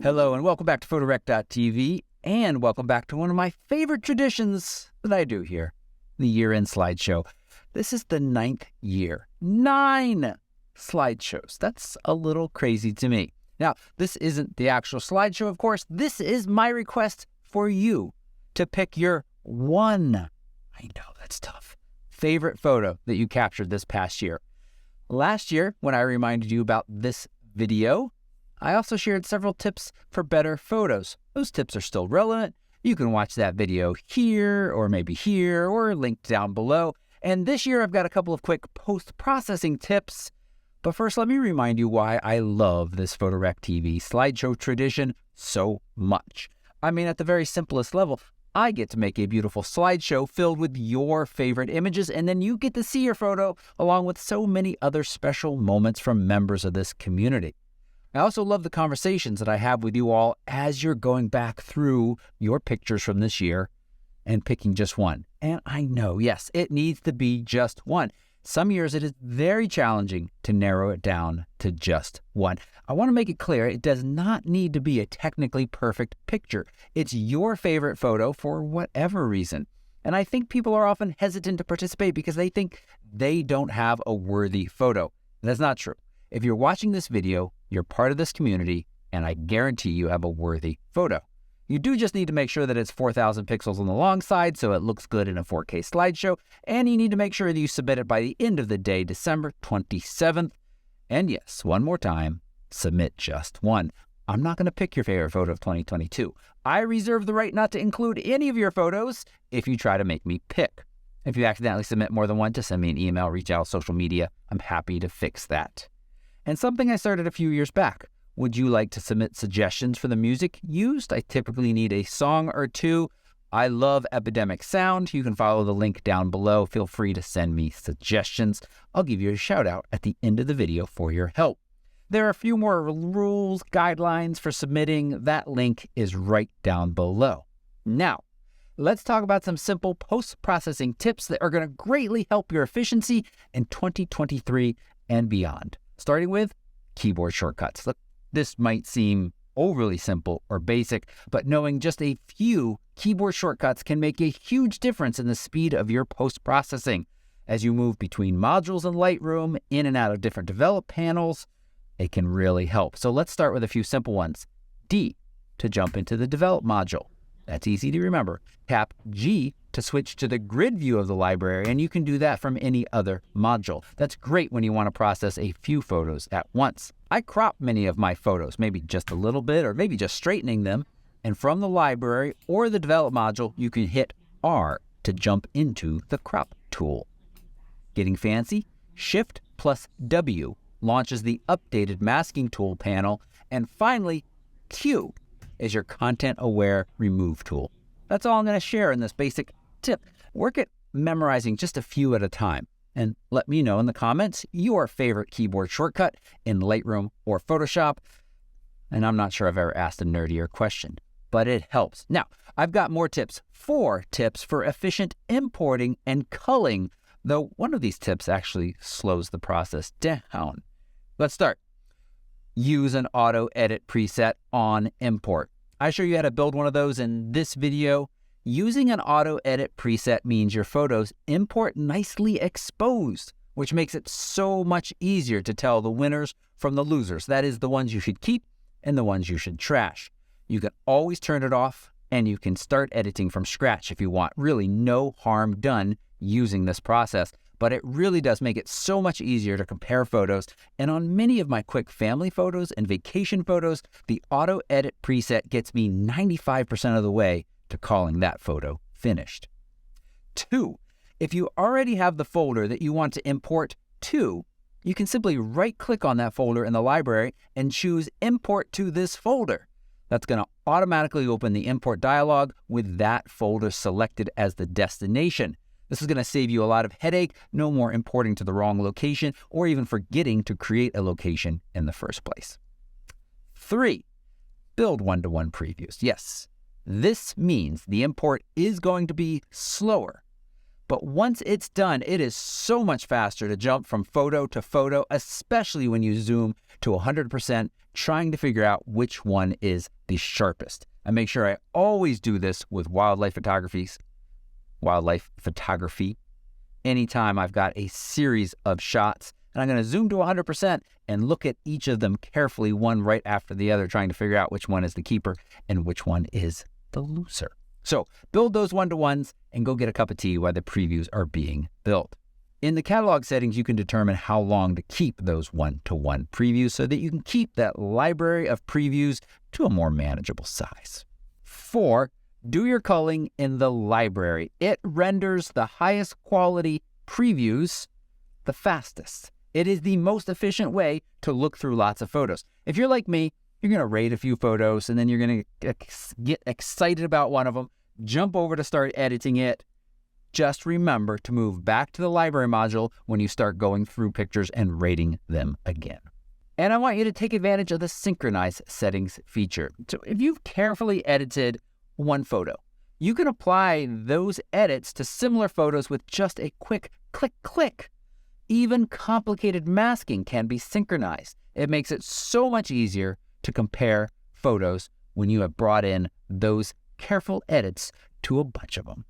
Hello and welcome back to PhotoRec.tv, and welcome back to one of my favorite traditions that I do here, the year-end slideshow. This is the 9th year. 9 slideshows. That's a little crazy to me. Now, this isn't the actual slideshow, of course. This is my request for you to pick your one, I know that's tough, favorite photo that you captured this past year. Last year, when I reminded you about this video, I also shared several tips for better photos. Those tips are still relevant. You can watch that video here, or maybe here, or linked down below. And this year, I've got a couple of quick post-processing tips. But first, let me remind you why I love this PhotoRec TV slideshow tradition so much. I mean, at the very simplest level, I get to make a beautiful slideshow filled with your favorite images, and then you get to see your photo along with so many other special moments from members of this community. I also love the conversations that I have with you all as you're going back through your pictures from this year and picking just one. And I know, yes, it needs to be just one. Some years it is very challenging to narrow it down to just one. I want to make it clear, it does not need to be a technically perfect picture. It's your favorite photo for whatever reason. And I think people are often hesitant to participate because they think they don't have a worthy photo. That's not true. If you're watching this video, you're part of this community, and I guarantee you have a worthy photo. You do just need to make sure that it's 4,000 pixels on the long side so it looks good in a 4K slideshow, and you need to make sure that you submit it by the end of the day, December 27th. And yes, one more time, submit just one. I'm not going to pick your favorite photo of 2022. I reserve the right not to include any of your photos if you try to make me pick. If you accidentally submit more than one, just send me an email, reach out, social media. I'm happy to fix that. And something I started a few years back. Would you like to submit suggestions for the music used? I typically need a song or two. I love Epidemic Sound. You can follow the link down below. Feel free to send me suggestions. I'll give you a shout out at the end of the video for your help. There are a few more rules, guidelines for submitting. That link is right down below. Now, let's talk about some simple post-processing tips that are going to greatly help your efficiency in 2023 and beyond. Starting with keyboard shortcuts. Look, this might seem overly simple or basic, but knowing just a few keyboard shortcuts can make a huge difference in the speed of your post-processing. As you move between modules in Lightroom, in and out of different develop panels, it can really help. So let's start with a few simple ones. D, to jump into the develop module. That's easy to remember. Tap G to switch to the grid view of the library, and you can do that from any other module. That's great when you want to process a few photos at once. I crop many of my photos, maybe just a little bit, or maybe just straightening them, and from the library or the develop module, you can hit R to jump into the crop tool. Getting fancy? Shift plus W launches the updated masking tool panel, and finally, Q is your content-aware remove tool. That's all I'm going to share in this basic tip. Work at memorizing just a few at a time, and let me know in the comments your favorite keyboard shortcut in Lightroom or Photoshop. And I'm not sure I've ever asked a nerdier question, but it helps. Now, I've got more tips. 4 tips for efficient importing and culling, though one of these tips actually slows the process down. Let's start. Use an auto edit preset on import. I show you how to build one of those in this video. Using an auto edit preset means your photos import nicely exposed, which makes it so much easier to tell the winners from the losers. That is, the ones you should keep and the ones you should trash. You can always turn it off, and you can start editing from scratch if you want. Really no harm done using this process. But it really does make it so much easier to compare photos. And on many of my quick family photos and vacation photos, the auto edit preset gets me 95% of the way to calling that photo finished. 2, if you already have the folder that you want to import to, you can simply right-click on that folder in the library and choose Import to this folder. That's going to automatically open the import dialog with that folder selected as the destination. This is going to save you a lot of headache, no more importing to the wrong location, or even forgetting to create a location in the first place. 3, build one-to-one previews. Yes, this means the import is going to be slower, but once it's done, it is so much faster to jump from photo to photo, especially when you zoom to 100% trying to figure out which one is the sharpest. I make sure I always do this with wildlife photography. Anytime I've got a series of shots, and I'm going to zoom to 100% and look at each of them carefully, one right after the other, trying to figure out which one is the keeper and which one is the loser. So build those one-to-ones and go get a cup of tea while the previews are being built. In the catalog settings, you can determine how long to keep those one-to-one previews so that you can keep that library of previews to a more manageable size. 4, do your culling in the library. It renders the highest quality previews the fastest. It is the most efficient way to look through lots of photos. If you're like me, you're going to rate a few photos and then you're going to get excited about one of them, jump over to start editing it. Just remember to move back to the library module when you start going through pictures and rating them again. And I want you to take advantage of the synchronize settings feature. So if you've carefully edited one photo, you can apply those edits to similar photos with just a quick click. Even complicated masking can be synchronized. It makes it so much easier to compare photos when you have brought in those careful edits to a bunch of them.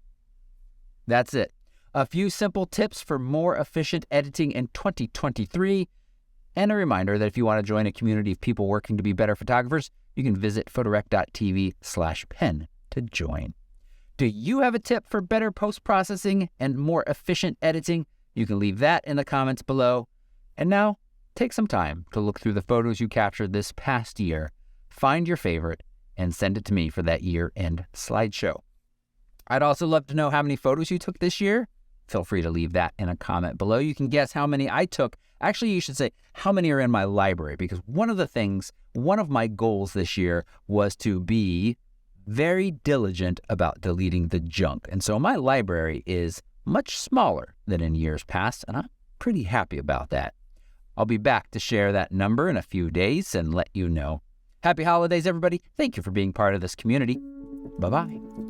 That's it. A few simple tips for more efficient editing in 2023. And a reminder that if you want to join a community of people working to be better photographers, you can visit photorec.tv/pen to join. Do you have a tip for better post-processing and more efficient editing? You can leave that in the comments below. And now, take some time to look through the photos you captured this past year, find your favorite, and send it to me for that year-end slideshow. I'd also love to know how many photos you took this year. Feel free to leave that in a comment below. You can guess how many I took. Actually, you should say how many are in my library, because one of my goals this year was to be very diligent about deleting the junk. And so my library is much smaller than in years past, and I'm pretty happy about that. I'll be back to share that number in a few days and let you know. Happy holidays, everybody. Thank you for being part of this community. Bye-bye.